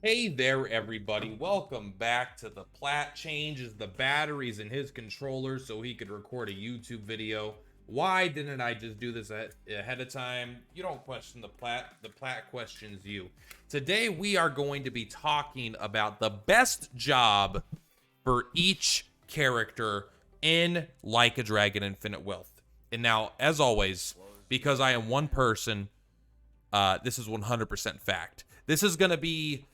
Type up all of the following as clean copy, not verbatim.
Hey there, everybody. Welcome back to the Plat changes the batteries in his controller so he could record a YouTube video. Why didn't I just do this ahead of time? You don't question the Plat questions you. Today, we are going to be talking about the best job for each character in Like a Dragon Infinite Wealth. And now, as always, because I am one person, this is 100% fact. This is going to be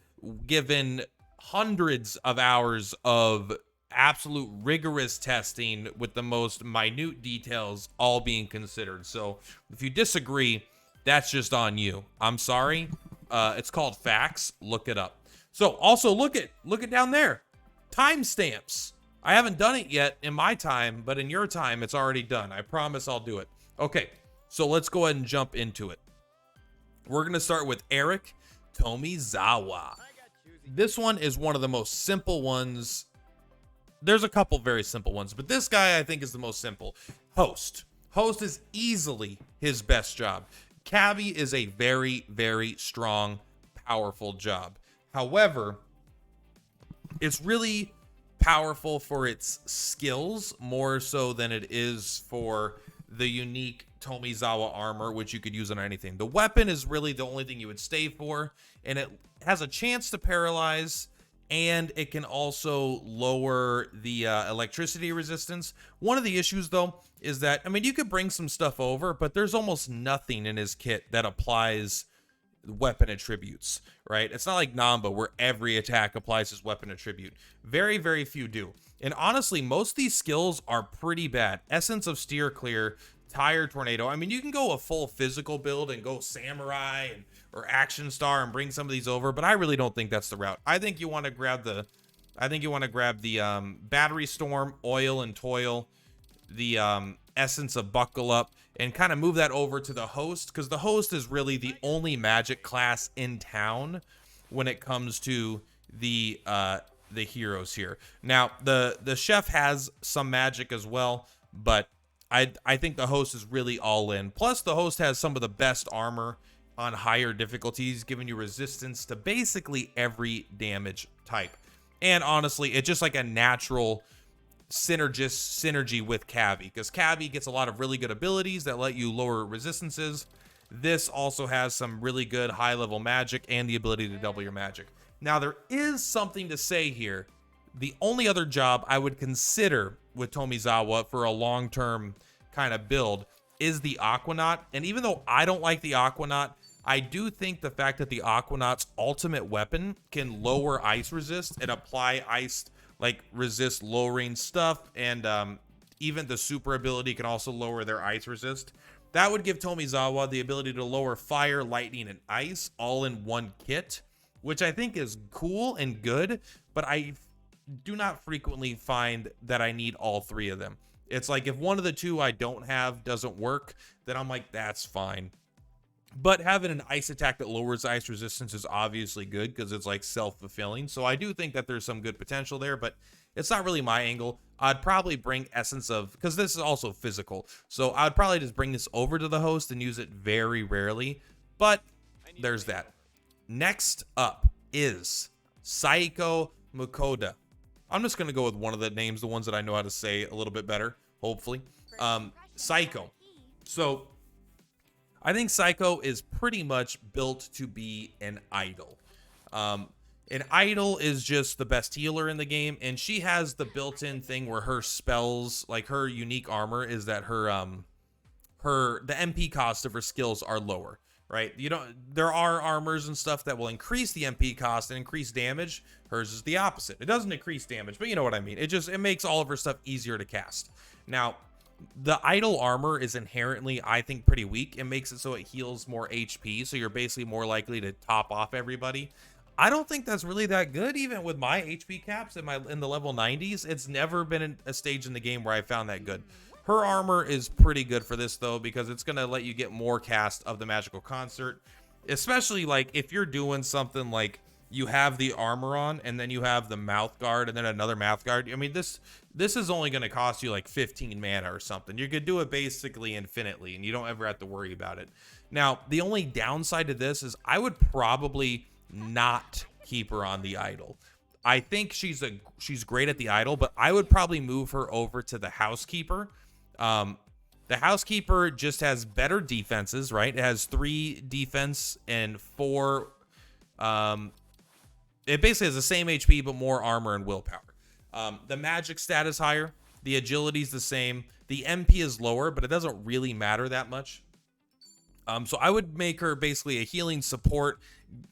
given hundreds of hours of absolute rigorous testing with the most minute details all being considered. So if you disagree, that's just on you. I'm sorry. It's called facts. Look it up. So also look at down there. Timestamps. I haven't done it yet in my time, but in your time, it's already done. I promise I'll do it. Okay, so let's go ahead and jump into it. We're going to start with Eric Tomizawa. This one is one of the most simple ones. There's a couple very simple ones, but this guy I think is the most simple. Host. Host is easily his best job. Cabbie is a very, very strong, powerful job. However, it's really powerful for its skills more so than it is for the unique Tomizawa armor, which you could use on anything. The weapon is really the only thing you would stay for, and it has a chance to paralyze, and it can also lower the electricity resistance. One of the issues, though, is that, I mean, you could bring some stuff over, but there's almost nothing in his kit that applies weapon attributes, right? It's not like Nanba where every attack applies his weapon attribute. Very, very few do. And honestly, most of these skills are pretty bad. Essence of Steer Clear, Tire Tornado. I mean, you can go a full physical build and go Samurai or Action Star and bring some of these over, but I really don't think that's the route. I think you want to grab the Battery Storm, Oil and Toil, the Essence of Buckle Up, and kind of move that over to the Host, because the Host is really the only magic class in town when it comes to the heroes here. Now, the Chef has some magic as well, but I think the Host is really all in. Plus, the Host has some of the best armor on higher difficulties, giving you resistance to basically every damage type. And honestly, it's just like a natural synergy with Cabbie, because Cabbie gets a lot of really good abilities that let you lower resistances. This also has some really good high level magic and the ability to double your magic. Now, there is something to say here. The only other job I would consider with Tomizawa for a long-term kind of build is the Aquanaut. And even though I don't like the Aquanaut, I do think the fact that the Aquanaut's ultimate weapon can lower ice resist and apply ice, like resist lowering stuff, and even the super ability can also lower their ice resist. That would give Tomizawa the ability to lower fire, lightning, and ice all in one kit, which I think is cool and good, but I do not frequently find that I need all three of them. It's like if one of the two I don't have doesn't work, then I'm like, that's fine. But having an ice attack that lowers ice resistance is obviously good because it's like self-fulfilling. So I do think that there's some good potential there, but it's not really my angle. I'd probably bring Essence of, because this is also physical. So I'd probably just bring this over to the Host and use it very rarely. But there's that. Next up is Saeko Mukoda. I'm just going to go with one of the names, the ones that I know how to say a little bit better, hopefully. Saeko. So I think Saeko is pretty much built to be an idol. An idol is just the best healer in the game, and she has the built-in thing where her spells, like her unique armor, is that the MP cost of her skills are lower, right? There are armors and stuff that will increase the MP cost and increase damage. Hers is the opposite. It doesn't increase damage, but you know what I mean. It makes all of her stuff easier to cast. Now, the idle armor is inherently, I think, pretty weak. It makes it so it heals more HP, so you're basically more likely to top off everybody. I don't think that's really that good, even with my HP caps in the level 90s. It's never been a stage in the game where I found that good. Her armor is pretty good for this, though, because it's going to let you get more cast of the Magical Concert, especially like if you're doing something like you have the armor on and then you have the mouth guard and then another mouth guard. I mean, this is only going to cost you like 15 mana or something. You could do it basically infinitely and you don't ever have to worry about it. Now, the only downside to this is I would probably not keep her on the idol. I think she's great at the idol, but I would probably move her over to the housekeeper. The housekeeper just has better defenses, right? It has 3 defense and 4. It basically has the same HP, but more armor and willpower. The magic stat is higher. The agility is the same. The MP is lower, but it doesn't really matter that much. So I would make her basically a healing support,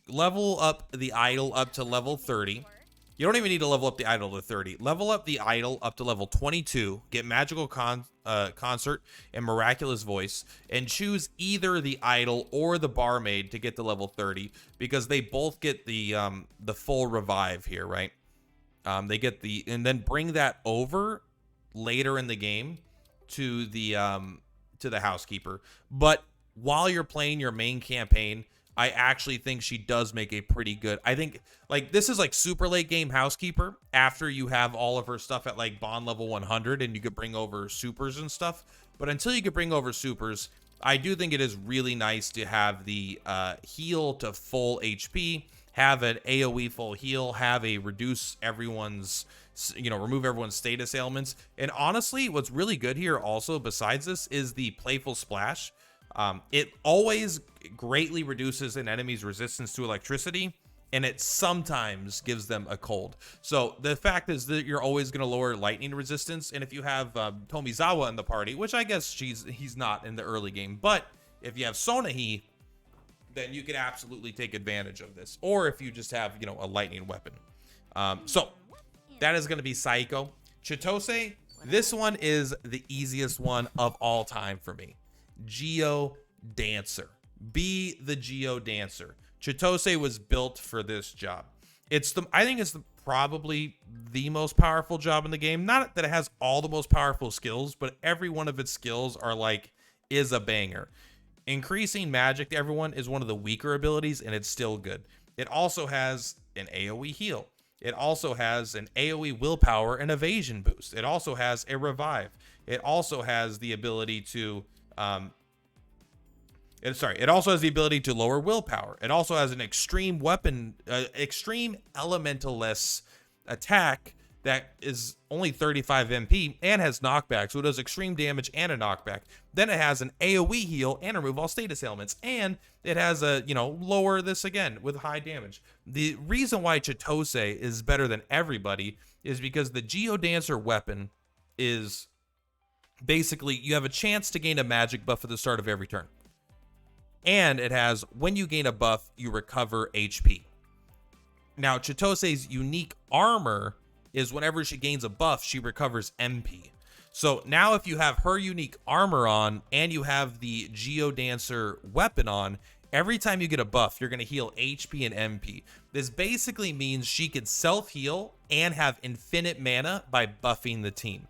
level up the idol up to level 30. You don't even need to level up the idol to 30. Level up the idol up to level 22, get magical concert and miraculous voice, and choose either the idol or the barmaid to get to level 30, because they both get the full revive here, right? They get and then bring that over later in the game to the housekeeper. But while you're playing your main campaign, I actually think she does make a pretty good, I think, like, this is like super late game housekeeper after you have all of her stuff at like bond level 100 and you could bring over supers and stuff. But until you could bring over supers, I do think it is really nice to have the heal to full HP, have an AoE full heal, have a reduce everyone's, remove everyone's status ailments. And honestly, what's really good here also besides this is the playful splash. It always greatly reduces an enemy's resistance to electricity, and it sometimes gives them a cold. So the fact is that you're always going to lower lightning resistance. And if you have Tomizawa in the party, which I guess he's not in the early game, but if you have Seonhee, then you can absolutely take advantage of this. Or if you just have, a lightning weapon. So that is going to be Saeko. Chitose, this one is the easiest one of all time for me. Geo Dancer. Be the Geo Dancer. Chitose was built for this job. I think it's probably the most powerful job in the game. Not that it has all the most powerful skills, but every one of its skills is a banger. Increasing magic to everyone is one of the weaker abilities, and it's still good. It also has an AoE heal. It also has an AoE willpower and evasion boost. It also has a revive. It also has the ability to it also has the ability to lower willpower. It also has an extreme weapon, extreme elemental-less attack that is only 35 MP and has knockback, so it does extreme damage and a knockback. Then it has an AoE heal and remove all status ailments, and it has a lower this again with high damage. The reason why Chitose is better than everybody is because the Geodancer weapon is basically you have a chance to gain a magic buff at the start of every turn. And it has, when you gain a buff, you recover HP. Now, Chitose's unique armor is whenever she gains a buff, she recovers MP. So now if you have her unique armor on and you have the Geodancer weapon on, every time you get a buff, you're going to heal HP and MP. This basically means she could self-heal and have infinite mana by buffing the team.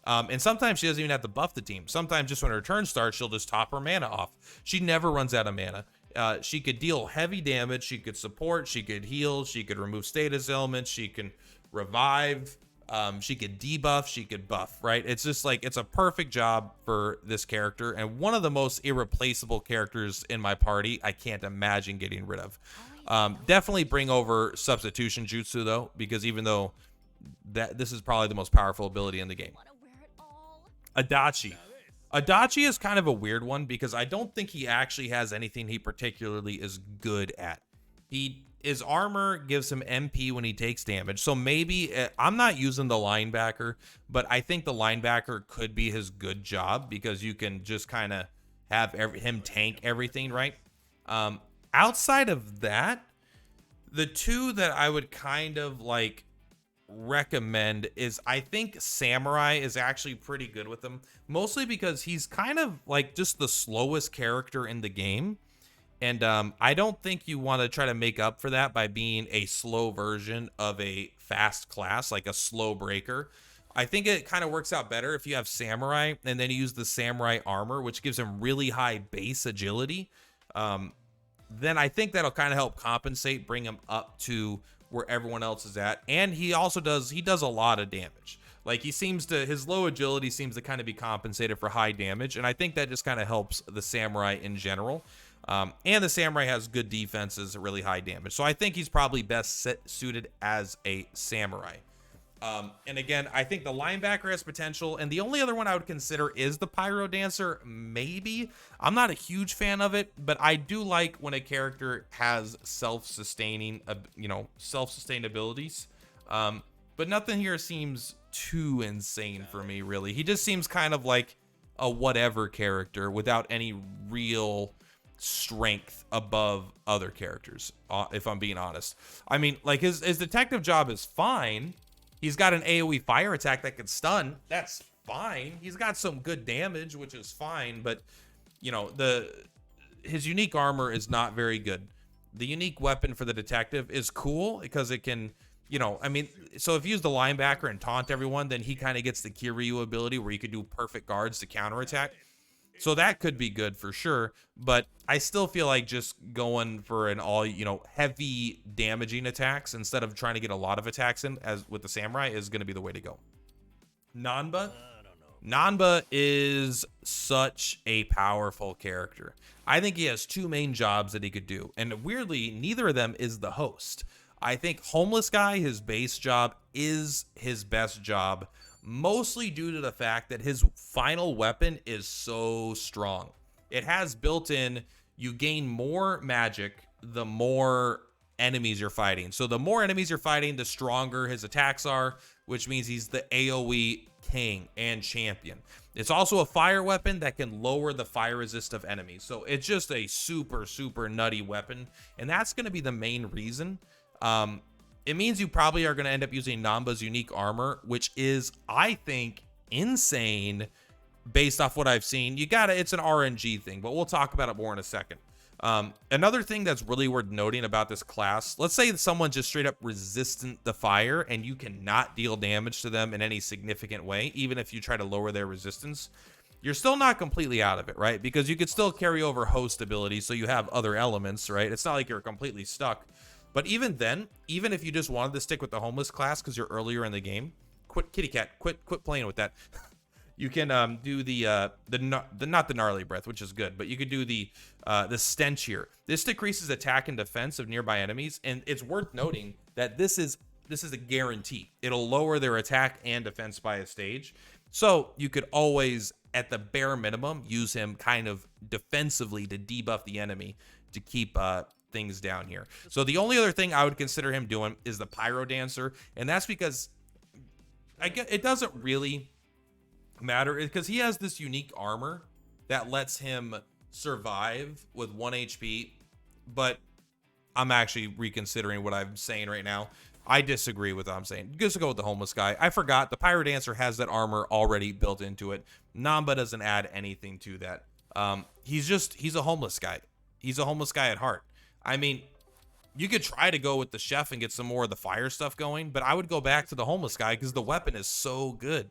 And sometimes she doesn't even have to buff the team. Sometimes just when her turn starts, she'll just top her mana off. She never runs out of mana. She could deal heavy damage. She could support. She could heal. She could remove status elements. She can revive. She could debuff. She could buff, right? It's just it's a perfect job for this character. And one of the most irreplaceable characters in my party. I can't imagine getting rid of. Definitely bring over substitution jutsu, though, because even though this is probably the most powerful ability in the game. Adachi. Adachi is kind of a weird one because I don't think he actually has anything he particularly is good at. His armor gives him MP when he takes damage. So maybe I'm not using the linebacker, but I think the linebacker could be his good job because you can just kind of have him tank everything, right? Outside of that, the two that I would kind of recommend is I think Samurai is actually pretty good with him, mostly because he's kind of just the slowest character in the game, and I don't think you want to try to make up for that by being a slow version of a fast class, like a slow breaker. I think it kind of works out better if you have Samurai and then you use the Samurai armor, which gives him really high base agility. Then I think that'll kind of help compensate, bring him up to where everyone else is at. And he also does a lot of damage. His low agility seems to kind of be compensated for high damage, and I think that just kind of helps the Samurai in general. And the samurai has good defenses, really high damage. So I think he's probably best suited as a samurai. And again, I think the linebacker has potential, and the only other one I would consider is the pyro dancer. Maybe. I'm not a huge fan of it, but I do like when a character has self-sustaining, self-sustainabilities. But nothing here seems too insane for me, really. He just seems kind of like a whatever character without any real strength above other characters, if I'm being honest. I mean, like, his detective job is fine. He's got an AoE fire attack that can stun. That's fine. He's got some good damage, which is fine. But, you know, his unique armor is not very good. The unique weapon for the detective is cool because it can, you know, I mean, so if you use the linebacker and taunt everyone, then he kind of gets the Kiryu ability where you could do perfect guards to counterattack. So that could be good for sure, but I still feel like just going for an all, you know, heavy damaging attacks instead of trying to get a lot of attacks in as with the samurai is going to be the way to go. Nanba? Nanba is such a powerful character. I think he has two main jobs that he could do, and weirdly, neither of them is the host. I think Homeless Guy, his base job, is his best job, mostly due to the fact that his final weapon is so strong. It has built in, you gain more magic the more enemies you're fighting. So the more enemies you're fighting, the stronger his attacks are, which means he's the AoE king and champion. It's also a fire weapon that can lower the fire resist of enemies. So it's just a super, super nutty weapon. And that's going to be the main reason. It means you probably are going to end up using Nanba's unique armor, which is, I think, insane based off what I've seen. It's an RNG thing, but we'll talk about it more in a second. Another thing that's really worth noting about this class, let's say that someone's just straight up resistant to fire and you cannot deal damage to them in any significant way, even if you try to lower their resistance. You're still not completely out of it, right? Because you could still carry over host abilities, so you have other elements, right? It's not like you're completely stuck. But even then, even if you just wanted to stick with the homeless class because you're earlier in the game, quit playing with that. You can do not the gnarly breath, which is good, but you could do the stench here. This decreases attack and defense of nearby enemies, and it's worth noting that this is a guarantee. It'll lower their attack and defense by a stage. So you could always, at the bare minimum, use him kind of defensively to debuff the enemy to keep things down here. So the only other thing I would consider him doing is the pyro dancer, and that's because it doesn't really matter because he has this unique armor that lets him survive with 1 HP. But I'm actually reconsidering what I'm saying right now. I disagree with what I'm saying. Just go with the homeless guy. I forgot the pyro dancer has that armor already built into it. Nanba doesn't add anything to that. He's a homeless guy. He's a homeless guy at heart. I mean, you could try to go with the chef and get some more of the fire stuff going, but I would go back to the homeless guy because the weapon is so good.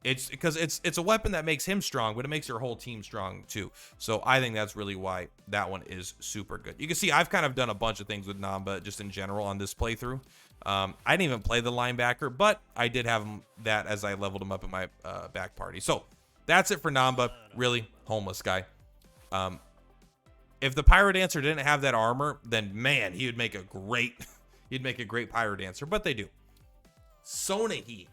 It's because it's a weapon that makes him strong, but it makes your whole team strong too. So I think that's really why that one is super good. You can see I've kind of done a bunch of things with Nanba just in general on this playthrough. I didn't even play the linebacker, but I did have that as I leveled him up in my back party. So that's it for Nanba. Really, homeless guy. If the pyro dancer didn't have that armor, then man, he would make a great pyro dancer, but they do. Seonhee.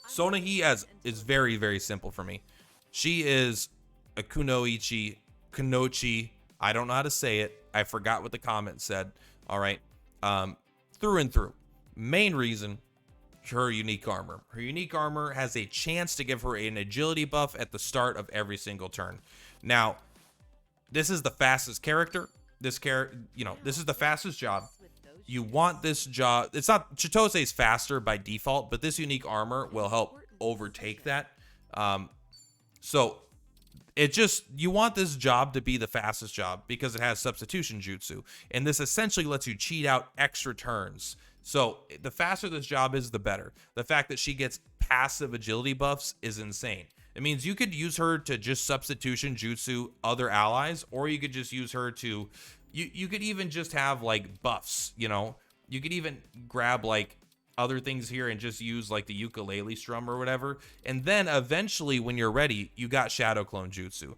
Seonhee is very, very simple for me. She is a kunoichi, I don't know how to say it. I forgot what the comment said. All right. Through and through. Main reason, her unique armor. Her unique armor has a chance to give her an agility buff at the start of every single turn. Now, this is the fastest character. This is the fastest job. You want this job. It's not, Chitose is faster by default, but this unique armor will help overtake that. So you want this job to be the fastest job because it has substitution jutsu. And this essentially lets you cheat out extra turns. So the faster this job is, the better. The fact that she gets passive agility buffs is insane. It means you could use her to just substitution jutsu other allies, or you could just use her to, you could even just have like buffs, you know? You could even grab like other things here and just use like the ukulele strum or whatever. And then eventually when you're ready, you got shadow clone jutsu.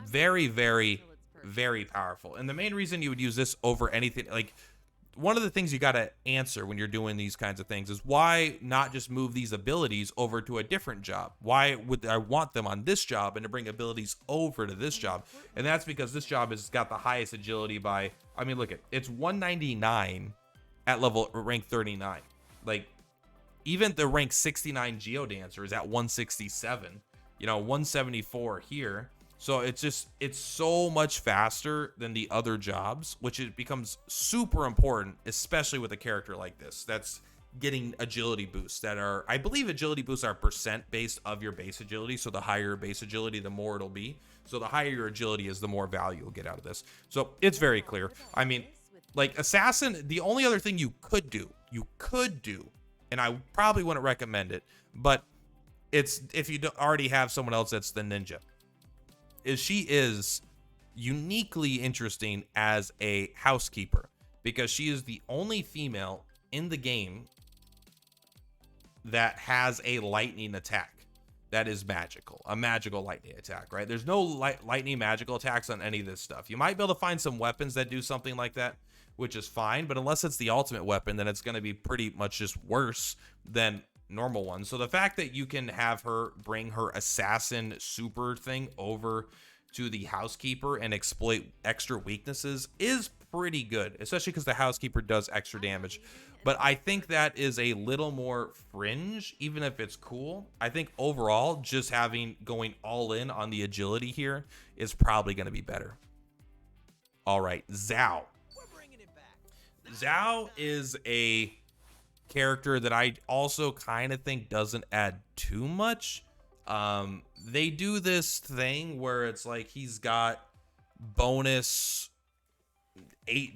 very, very, very powerful. And the main reason you would use this over anything, like, one of the things you got to answer when you're doing these kinds of things is why not just move these abilities over to a different job? Why would I want them on this job and to bring abilities over to this job? And that's because this job has got the highest agility by, I mean, look, it's 199 at level rank 39. Like, even the rank 69 Geodancer is at 167, 174 here. So it's so much faster than the other jobs, which it becomes super important, especially with a character like this that's getting agility boosts that are, I believe agility boosts are percent based of your base agility. So the higher base agility, the more it'll be. So the higher your agility is, the more value you'll get out of this. So it's very clear. I mean, like Assassin, the only other thing you could do, and I probably wouldn't recommend it, but it's if you already have someone else that's the ninja, is she is uniquely interesting as a housekeeper because she is the only female in the game that has a lightning attack that is magical, a magical lightning attack, right? There's no lightning magical attacks on any of this stuff. You might be able to find some weapons that do something like that, which is fine, but unless it's the ultimate weapon, then it's going to be pretty much just worse than normal ones. So the fact that you can have her bring her assassin super thing over to the housekeeper and exploit extra weaknesses is pretty good, especially because the housekeeper does extra damage. But I think that is a little more fringe, even if it's cool. I think overall, just going all in on the agility here is probably going to be better. All right, Zhao. Zhao is a character that I also kind of think doesn't add too much. They do this thing where it's like he's got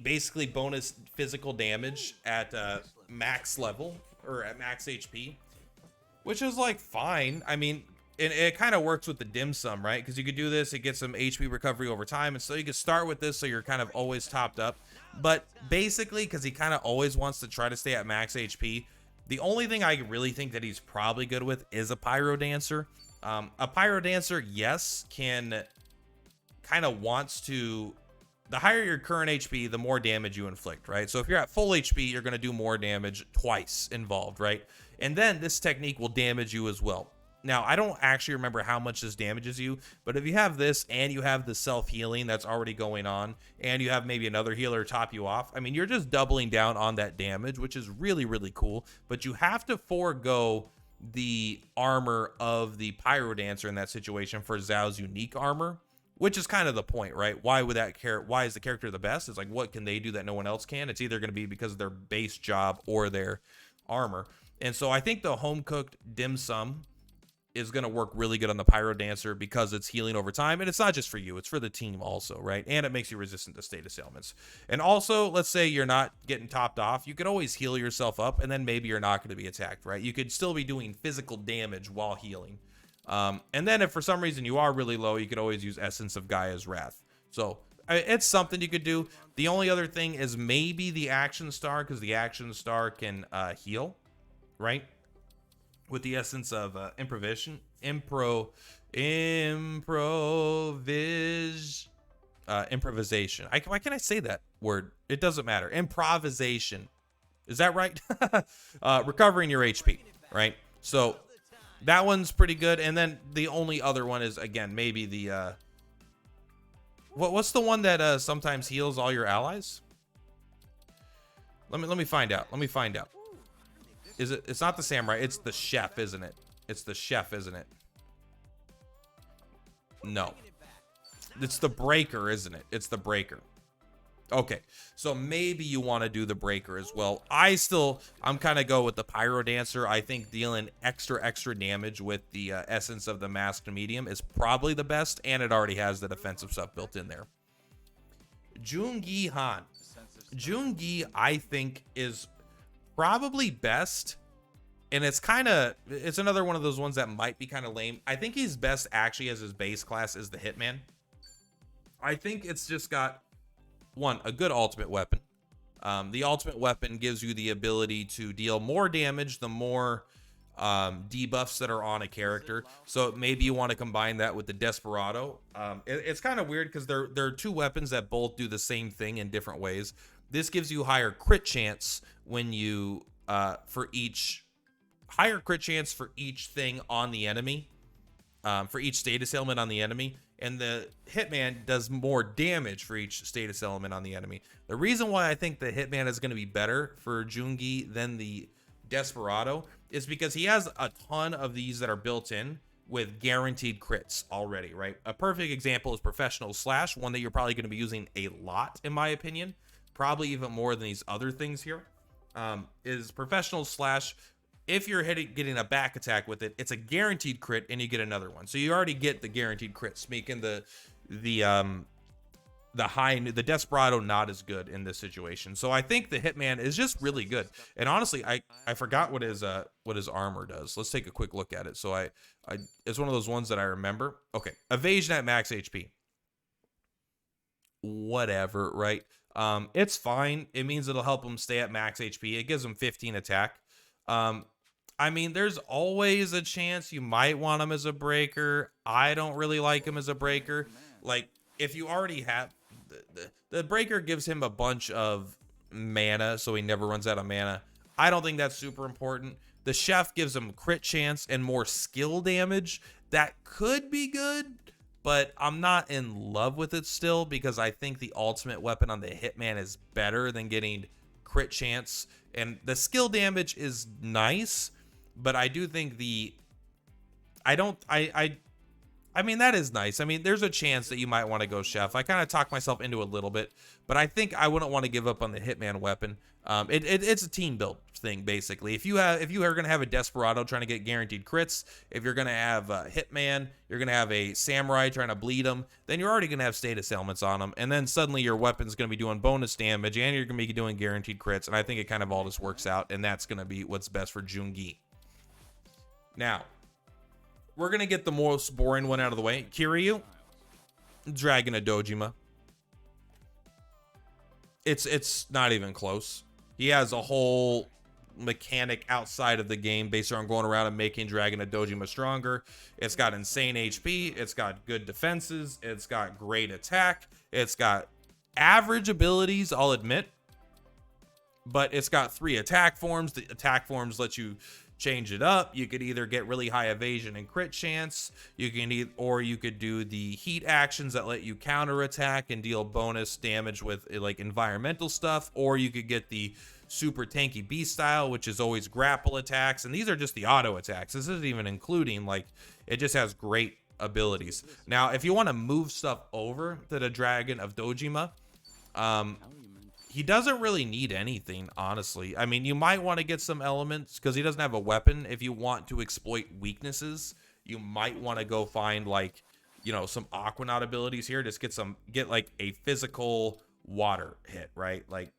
basically bonus physical damage at max level or at max HP, which is like fine. I mean, it kind of works with the dim sum, right? Because you could do this, it gets some HP recovery over time, and so you could start with this so you're kind of always topped up. But basically, because he kind of always wants to try to stay at max HP, the only thing I really think that he's probably good with is a Pyro Dancer. A Pyro Dancer, yes, can kind of wants to, the higher your current HP, the more damage you inflict, right? So if you're at full HP, you're going to do more damage twice involved, right? And then this technique will damage you as well. Now, I don't actually remember how much this damages you, but if you have this and you have the self-healing that's already going on, and you have maybe another healer top you off, I mean, you're just doubling down on that damage, which is really, really cool. But you have to forego the armor of the Pyro Dancer in that situation for Zhao's unique armor, which is kind of the point, right? Why is the character the best? It's like, what can they do that no one else can? It's either going to be because of their base job or their armor. And so I think the home-cooked dim sum is going to work really good on the Pyro Dancer because it's healing over time. And it's not just for you, it's for the team also, right? And it makes you resistant to status ailments. And also, let's say you're not getting topped off, you could always heal yourself up, and then maybe you're not going to be attacked, right? You could still be doing physical damage while healing. And then if for some reason you are really low, you could always use Essence of Gaia's Wrath. So it's something you could do. The only other thing is maybe the Action Star, because the Action Star can heal, right? With the essence of improvisation. Why can't I say that word? It doesn't matter. Improvisation. Is that right? Recovering your HP, right? So that one's pretty good. And then the only other one is, again, maybe the what's the one that sometimes heals all your allies? Let me find out. It's not the samurai, it's the chef, isn't it? It's the chef, isn't it? No. It's the breaker, isn't it? It's the breaker. Okay, so maybe you want to do the breaker as well. I'm kind of go with the Pyro Dancer. I think dealing extra damage with the essence of the masked medium is probably the best, and it already has the defensive stuff built in there. Joongi Han. Joongi, I think, is probably best, and it's another one of those ones that might be kind of lame. I think he's best actually as his base class is the Hitman. I think it's just got a good ultimate weapon. The ultimate weapon gives you the ability to deal more damage the more debuffs that are on a character. So maybe you want to combine that with the Desperado. It's kind of weird because they're two weapons that both do the same thing in different ways. This gives you higher crit chance when you higher crit chance for each thing on the enemy, for each status element on the enemy. And the Hitman does more damage for each status element on the enemy. The reason why I think the Hitman is going to be better for Joongi than the Desperado is because he has a ton of these that are built in with guaranteed crits already, right? A perfect example is Professional Slash, one that you're probably going to be using a lot, in my opinion, probably even more than these other things here. Is Professional Slash. If you're getting a back attack with it, it's a guaranteed crit and you get another one. So you already get the guaranteed crits, making the Desperado not as good in this situation. So I think the Hitman is just really good. And honestly, I forgot what his armor does. Let's take a quick look at it. So it's one of those ones that I remember. Okay, evasion at max HP. Whatever, right? It's fine. It means it'll help him stay at max HP. It gives him 15 attack. I mean, there's always a chance you might want him as a breaker. I don't really like him as a breaker. Like, if you already have the breaker gives him a bunch of mana, so he never runs out of mana. I don't think that's super important. The chef gives him crit chance and more skill damage. That could be good, but I'm not in love with it still because I think the ultimate weapon on the Hitman is better than getting crit chance. And the skill damage is nice, but I do think I mean, that is nice. I mean, there's a chance that you might want to go chef. I kind of talked myself into a little bit, but I think I wouldn't want to give up on the Hitman weapon. It's a team build thing, basically. If you are going to have a Desperado trying to get guaranteed crits, if you're going to have a Hitman, you're going to have a Samurai trying to bleed them, then you're already going to have status elements on them. And then suddenly your weapon's going to be doing bonus damage and you're going to be doing guaranteed crits. And I think it kind of all just works out. And that's going to be what's best for Joongi. Now, we're going to get the most boring one out of the way. Kiryu, Dragon of Dojima. It's not even close. He has a whole mechanic outside of the game based on going around and making Dragon of Dojima stronger. It's got insane HP. It's got good defenses. It's got great attack. It's got average abilities, I'll admit. But it's got 3 attack forms. The attack forms let you change it up. You could either get really high evasion and crit chance. You can or you could do the heat actions that let you counter attack and deal bonus damage with like environmental stuff, or you could get the super tanky beast style, which is always grapple attacks. And these are just the auto attacks. This isn't even including, like, it just has great abilities. Now, if you want to move stuff over to the Dragon of Dojima, he doesn't really need anything, honestly. I mean, you might want to get some elements because he doesn't have a weapon. If you want to exploit weaknesses, you might want to go find, like, you know, some Aquanaut abilities here. Just get like a physical water hit, right? Like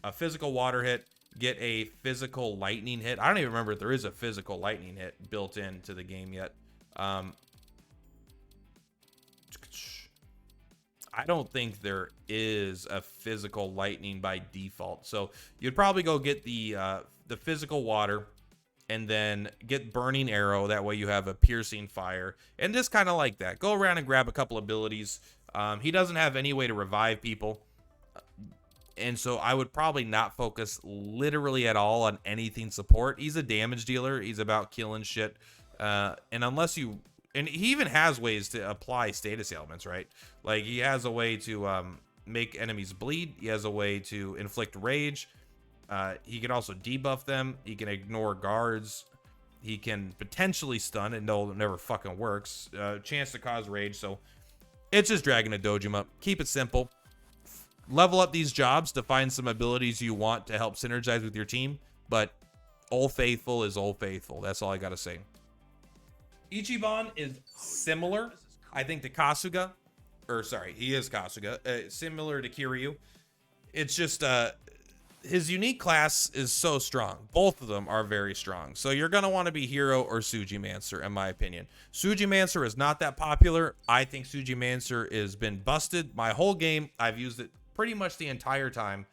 a physical water hit, get a physical lightning hit. I don't even remember if there is a physical lightning hit built into the game yet. I don't think there is a physical lightning by default. So you'd probably go get the physical water and then get burning arrow. That way you have a piercing fire and just kind of like that. Go around and grab a couple abilities. He doesn't have any way to revive people. And so I would probably not focus literally at all on anything support. He's a damage dealer. He's about killing shit. And unless you... And he even has ways to apply status ailments, right? Like, he has a way to make enemies bleed. He has a way to inflict rage. He can also debuff them. He can ignore guards. He can potentially stun, and no, it never fucking works. Chance to cause rage. So it's just Dragon of Dojima. Keep it simple. Level up these jobs to find some abilities you want to help synergize with your team. But Old Faithful is Old Faithful. That's all I got to say. Ichiban is similar, I think, to Kasuga. Or, sorry, he is Kasuga. Similar to Kiryu. It's just, his unique class is so strong. Both of them are very strong. So you're going to want to be Hero or Sujimancer, in my opinion. Sujimancer is not that popular. I think Sujimancer has been busted. My whole game, I've used it pretty much the entire time.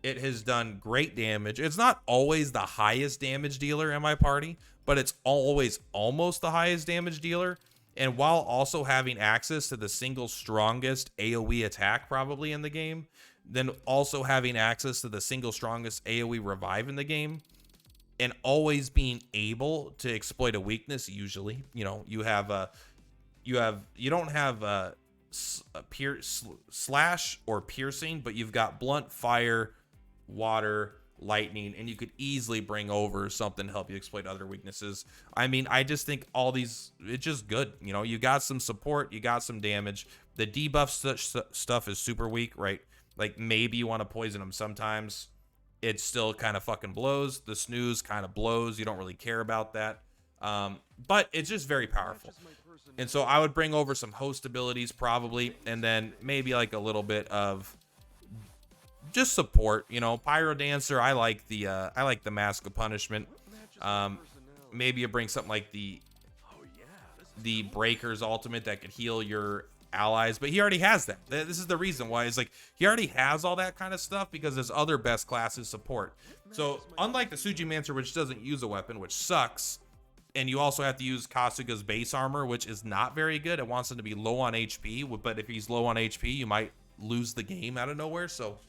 It has done great damage. It's not always the highest damage dealer in my party, but it's always almost the highest damage dealer. And while also having access to the single strongest AoE attack probably in the game, then also having access to the single strongest AoE revive in the game, and always being able to exploit a weakness. Usually, you know, you don't have a slash or piercing, but you've got blunt, fire, water, lightning, and you could easily bring over something to help you exploit other weaknesses. I mean, I just think all these, it's just good. You know, you got some support, you got some damage. The debuff stuff is super weak, right? Like, maybe you want to poison them sometimes. It still kind of fucking blows. The snooze kind of blows. You don't really care about that. But it's just very powerful. And so I would bring over some host abilities probably, and then maybe like a little bit of just support. You know, Pyro Dancer, I like the Mask of Punishment. Maybe you bring something like the Breaker's ultimate that could heal your allies, but he already has that. This is the reason why. It's like he already has all that kind of stuff because his other best classes support. So unlike the Sujimancer, which doesn't use a weapon, which sucks, and you also have to use Kasuga's base armor, which is not very good. It wants him to be low on HP, but if he's low on HP, you might lose the game out of nowhere. So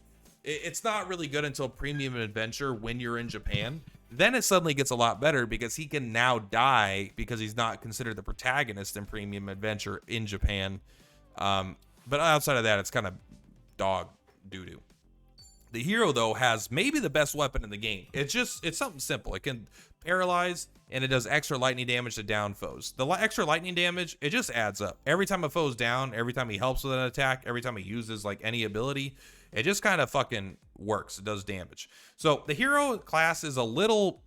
it's not really good until Premium Adventure when you're in Japan. Then it suddenly gets a lot better because he can now die because he's not considered the protagonist in Premium Adventure in Japan. But outside of that, it's kind of dog doo-doo. The hero, though, has maybe the best weapon in the game. It's something simple. It can paralyze, and it does extra lightning damage to down foes. The extra lightning damage, it just adds up. Every time a foe's down, every time he helps with an attack, every time he uses like any ability, it just kind of fucking works. It does damage. So the hero class is it's a little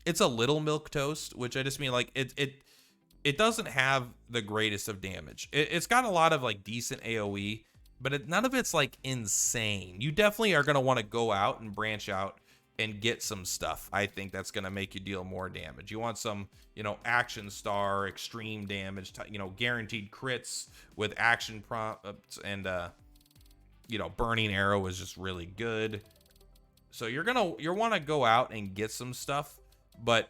milquetoast, which I just mean like it doesn't have the greatest of damage. It's got a lot of like decent AoE, but none of it's like insane. You definitely are going to want to go out and branch out and get some stuff. I think that's going to make you deal more damage. You want some, you know, action star, extreme damage, you know, guaranteed crits with action prompts, and you know, burning arrow is just really good. So you want to go out and get some stuff, but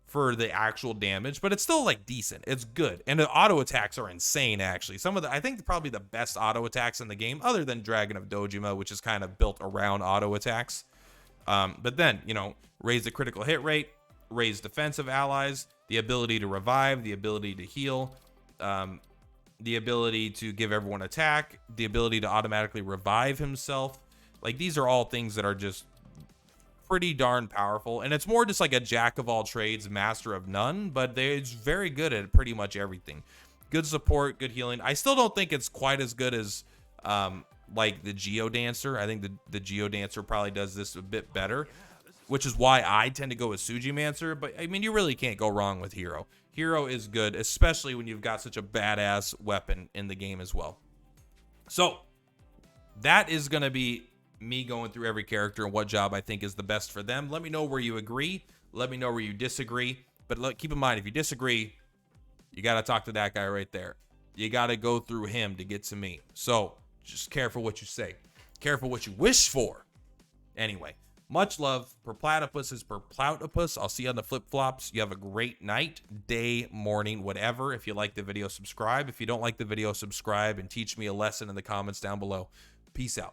for the actual damage, but it's still like decent. It's good. And the auto attacks are insane, actually. I think probably the best auto attacks in the game, other than Dragon of Dojima, which is kind of built around auto attacks. But then, you know, raise the critical hit rate, raise defensive allies, the ability to revive, the ability to heal, the ability to give everyone attack, the ability to automatically revive himself. Like, these are all things that are just pretty darn powerful, and it's more just like a jack of all trades, master of none, but it's very good at pretty much everything. Good support, good healing. I still don't think it's quite as good as like the Geodancer. I think the Geodancer probably does this a bit better, which is why I tend to go with Sujimancer. But I mean, you really can't go wrong with Hero. Hero is good, especially when you've got such a badass weapon in the game as well. So that is going to be me going through every character and what job I think is the best for them. Let me know where you agree. Let me know where you disagree. But keep in mind, if you disagree, you got to talk to that guy right there. You got to go through him to get to me. So just careful what you say. Careful what you wish for. Anyway, much love. Purplatypus is Purplatypus. I'll see you on the flip-flops. You have a great night, day, morning, whatever. If you like the video, subscribe. If you don't like the video, subscribe and teach me a lesson in the comments down below. Peace out.